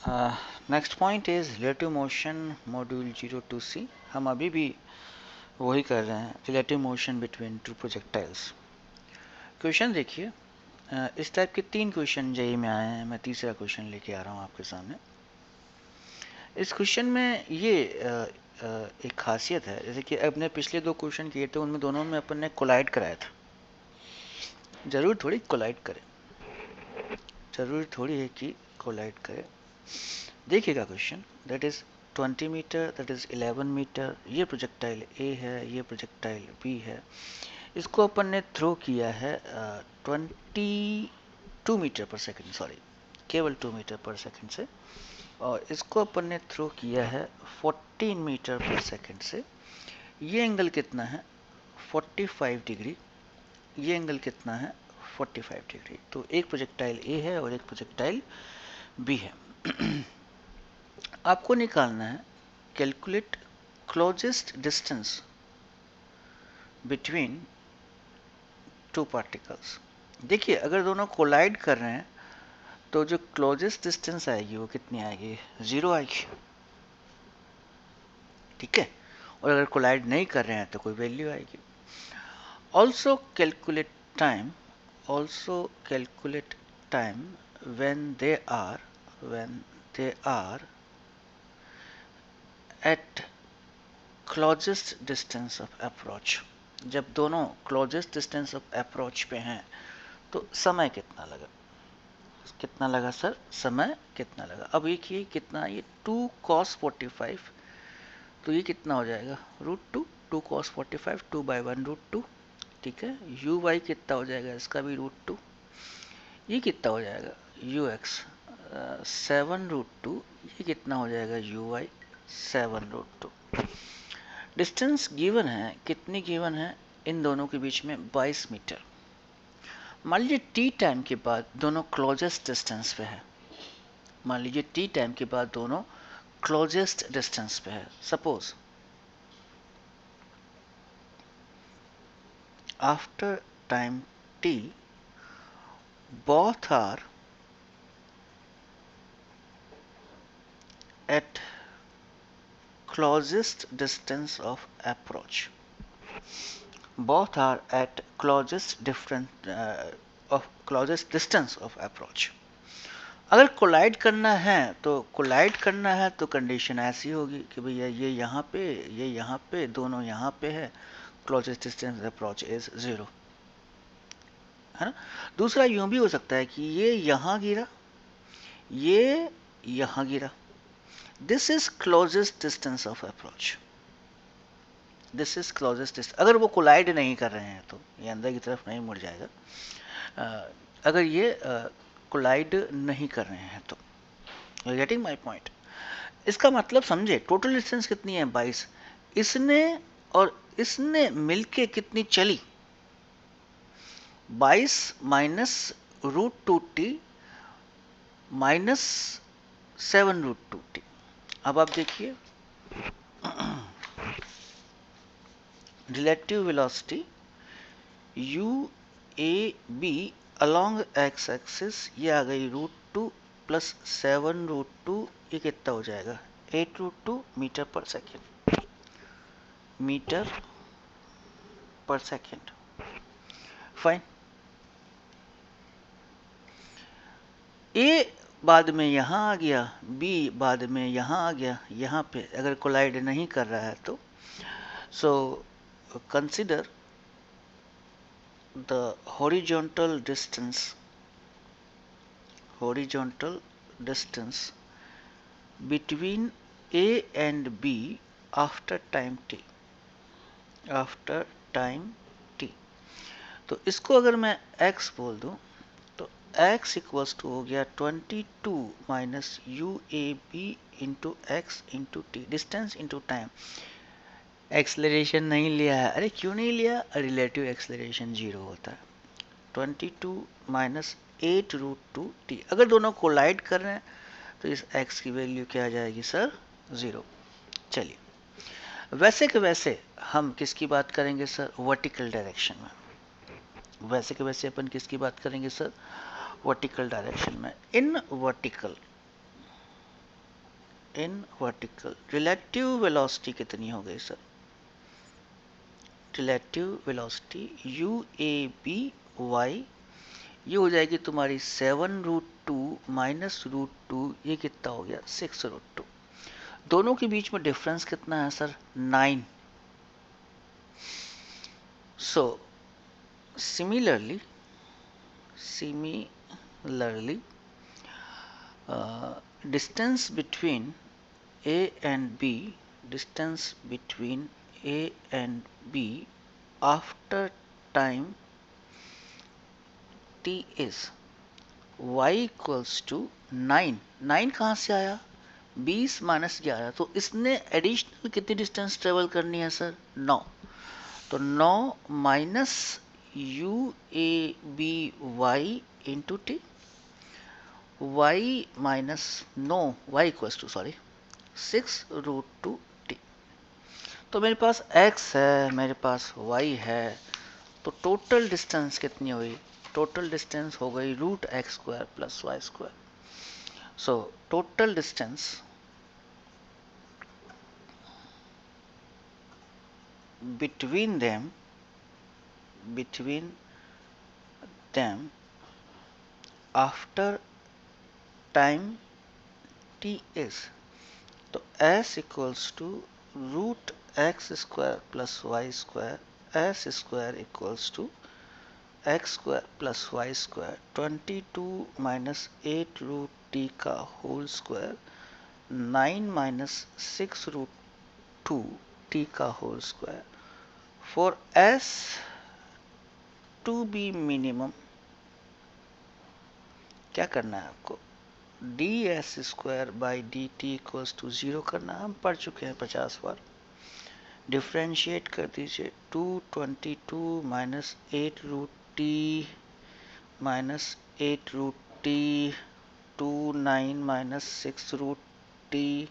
Next point is relative motion module 02C। हम अभी भी वही कर रहे हैं, relative motion between two projectiles. Question देखिए, इस टाइप के 3 क्वेश्चन जेई में आए हैं। मैं तीसरा क्वेश्चन लेके आ रहा हूँ आपके सामने। इस क्वेश्चन में ये एक खासियत है, जैसे कि अपने पिछले 2 क्वेश्चन किए थे, उनमें दोनों में अपन ने कोलाइड कराया था। जरूर थोड़ी कोलाइड करें, जरूरी थोड़ी है कि कोलाइड करे। देखिएगा question, that is 20 metre, that is 11 metre. ये प्रोजेक्टाइल ए है, ये प्रोजेक्टाइल बी है। इसको अपन ने थ्रो किया है 22 मीटर पर सेकंड, सॉरी केवल 2 मीटर पर सेकंड से, और इसको अपन ने थ्रो किया है 14 मीटर पर सेकंड से। ये एंगल कितना है? 45 डिग्री। ये एंगल कितना है? 45 डिग्री। तो एक प्रोजेक्टाइल ए है और एक प्रोजेक्टाइल बी है। आपको निकालना है calculate closest distance between two particles. देखिए, अगर दोनों कोलाइड कर रहे हैं तो जो क्लोजेस्ट डिस्टेंस आएगी वो कितनी आएगी? 0 आएगी, ठीक है। और अगर कोलाइड नहीं कर रहे हैं तो कोई वैल्यू आएगी। Also calculate time, also calculate time when they are at closest distance of approach। जब दोनों closest distance of approach पे हैं तो समय कितना लगा? कितना लगा सर? समय कितना लगा? अब एक ये कितना, ये 2 cos 45, तो ये कितना हो जाएगा? √2। 2 cos 45, 2/1 √2, ठीक है। यू वाई कितना हो जाएगा? इसका भी √2। ये कितना हो जाएगा? You x 7 √2। ये कितना हो जाएगा? You Y 7 √2। डिस्टेंस गिवन है, कितनी गिवन है? इन दोनों के बीच में 22 मीटर। मान लीजिए टी टाइम के बाद दोनों क्लोजेस्ट डिस्टेंस पे है। मान लीजिए टी टाइम के बाद दोनों क्लोजेस्ट डिस्टेंस पे है। Suppose after time T both are at closest distance of approach, both are at closest distance of approach। अगर कोलाइड करना है तो कंडीशन ऐसी होगी कि भैया ये यहाँ पे दोनों यहाँ पे है, क्लोजेस्ट डिस्टेंस अप्रोच इज 0, है ना। दूसरा यूं भी हो सकता है कि ये यहाँ गिरा, ये यहाँ गिरा। This is closest distance of approach, this is closest distance. अगर वो कोलाइड नहीं कर रहे हैं तो ये अंदर की तरफ नहीं मुड़ जाएगा। अगर ये कोलाइड नहीं कर रहे हैं तो, यू गेटिंग माई पॉइंट। इसका मतलब समझे, टोटल डिस्टेंस कितनी है? 22। इसने और इसने मिलके कितनी चली? 22 माइनस √2t माइनस 7 √2t। अब आप देखिए, relative velocity u A B along x axis, ये आ गई √2 प्लस 7 √2, ये कितना हो जाएगा? 8 √2 मीटर पर सेकेंड, मीटर पर सेकेंड। फाइन। ए बाद में यहाँ आ गया, बी बाद में यहाँ आ गया। यहाँ पे अगर कोलाइड नहीं कर रहा है तो so consider the horizontal distance between A and B after time t, after time t। तो इसको अगर मैं x बोल दूं तो x इक्वल्स टू हो गया 22 minus u A B into x into t, distance into time. Acceleration नहीं लिया है, अरे क्यों नहीं लिया? रिलेटिव एक्सलरेशन 0 होता है। 22 माइनस 8 √2t। अगर दोनों कोलाइड कर रहे हैं तो इस x की वैल्यू क्या आ जाएगी सर? 0। चलिए, वैसे के वैसे हम किसकी बात करेंगे सर? वर्टिकल डायरेक्शन में। वैसे के वैसे अपन किसकी बात करेंगे सर? वर्टिकल डायरेक्शन में। In vertical in vertical. Relative velocity कितनी हो गई sir? Relative velocity u A B y, ये हो जाएगी तुम्हारी 7√2 माइनस √2, ये कितना हो गया 6√2। दोनों के बीच में डिफरेंस कितना है sir? 9। So similarly distance between A and B, distance between A and B after time t is y equals to 9। 9 कहाँ से आया? 20 माइनस 11, तो इसने एडिशनल कितनी डिस्टेंस ट्रेवल करनी है सर? 9। तो 9 minus u A B y into t, y minus 9 y equals to 6√2 t। तो मेरे पास x है, मेरे पास y है, तो टोटल डिस्टेंस कितनी हुई? टोटल डिस्टेंस हो गई √x² plus y²। So total distance between them after time t is, तो s equals to √x² plus y², s² equals to x² plus y², 22 minus 8√t का whole square, 9 minus 6√2 t का whole square. For s to be minimum क्या करना है आपको? ds² by dt equals to 0 करना। हम पढ़ चुके हैं 50 बार। डिफ्रेंशिएट कर दीजिए, 222 minus 8√t minus 8√t, 29 minus 6√t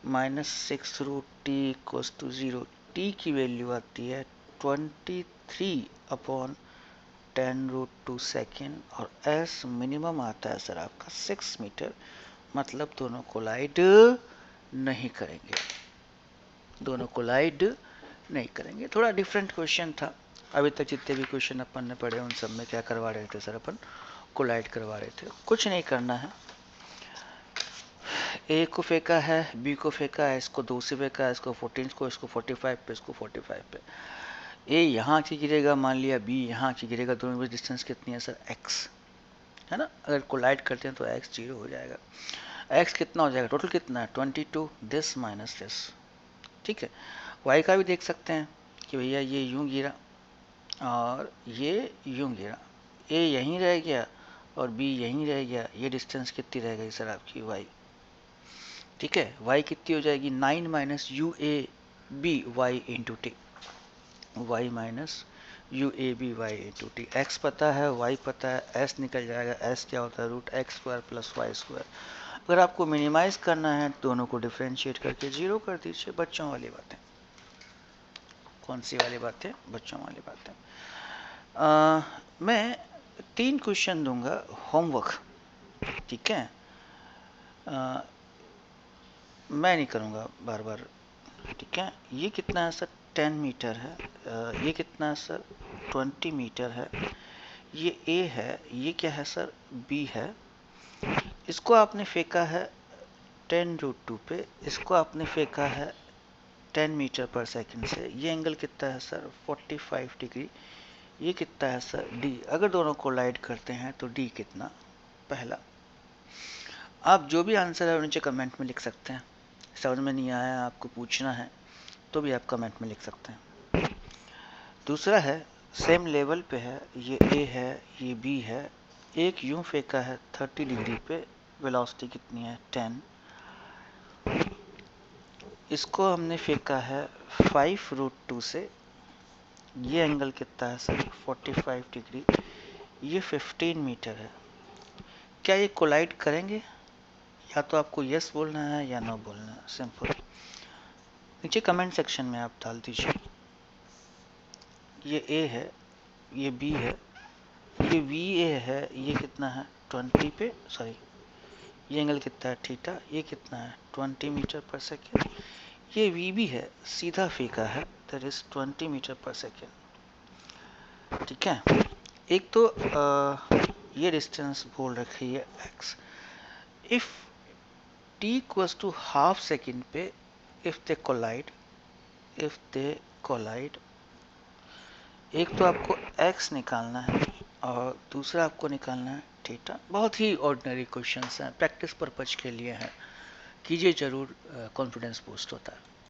minus 6√t equals to 0। t की वैल्यू आती है 23/10√2 सेकेंड, और s मिनिमम आता है सर आपका 6 मीटर। मतलब दोनों कोलाइड नहीं करेंगे, दोनों कोलाइड नहीं करेंगे। थोड़ा डिफरेंट क्वेश्चन था। अभी तक जितने भी क्वेश्चन अपन ने पढ़े उन सब में क्या करवा रहे थे सर? अपन कोलाइड करवा रहे थे। कुछ नहीं करना है, ए को फेंका है, बी को फेंका है, इसको 2 से फेंका है, इसको 14 को, इसको 45 पे, इसको 45 पे। ए यहाँ की गिरेगा मान लिया, बी यहाँ की गिरेगा, दोनों में डिस्टेंस कितनी है सर? x है ना। अगर कोलाइड करते हैं तो x 0 हो जाएगा। x कितना हो जाएगा? टोटल कितना है? 22, दिस माइनस दिस। ठीक है। y का भी देख सकते हैं कि भैया ये यूं गिरा और ये यूं गिरा, a यहीं रह गया और b यहीं रह गया, ये डिस्टेंस कितनी रह गई सर आपकी? y। ठीक है। y कितनी हो जाएगी? 9 minus u A B y into t, y minus u A B y into t. X पता है, y पता है, s निकल जाएगा। s क्या होता है? √x² plus y²। अगर आपको मिनिमाइज करना है दोनों को डिफ्रेंशिएट करके 0 कर दीजिए। बच्चों वाली बातें। कौन सी वाली बातें? बच्चों वाली बातें। मैं 3 क्वेश्चन दूंगा होमवर्क, ठीक है। मैं नहीं करूँगा बार बार, ठीक है। ये कितना है सर? 10 मीटर है। ये कितना है सर? 20 मीटर है। ये A है, ये क्या है सर? B है। इसको आपने फेंका है 10√2 पे, इसको आपने फेंका है 10 मीटर पर सेकंड से। ये एंगल कितना है सर? 45 डिग्री। ये कितना है सर? D। अगर दोनों कोलाइड करते हैं तो D कितना? पहला। आप जो भी आंसर है नीचे कमेंट में लिख सकते हैं। समझ में नहीं आया, आपको पूछना है तो भी आप कमेंट में लिख सकते हैं। दूसरा है, सेम लेवल पे है, ये A है, ये B है। एक यूं फेंका है 30 डिग्री पे, वेलोसिटी कितनी है? 10। इसको हमने फेंका है 5√2 से। ये एंगल कितना है सर? 45 डिग्री। ये 15 मीटर है। क्या ये कोलाइड करेंगे? या तो आपको यस बोलना है या नो बोलना है, सिंपल। नीचे कमेंट सेक्शन में आप डाल दीजिए। ये A है, ये B है, ये VA है। ये कितना है? 20 पे, सॉरी ये एंगल कितना है थीटा, ये कितना है 20 मीटर पर सेकेंड, ये वी भी है, सीधा फीका है, दैट इज 20 मीटर पर सेकेंड। ठीक है, एक तो ये डिस्टेंस बोल रखी है x। If t equals to half second पे इफ दे कोलाइड, एक तो आपको x निकालना है और दूसरा आपको निकालना है थीटा। बहुत ही ऑर्डिनरी क्वेश्चंस हैं, प्रैक्टिस पर्पज के लिए हैं, कीजिए जरूर, कॉन्फिडेंस बूस्ट होता है।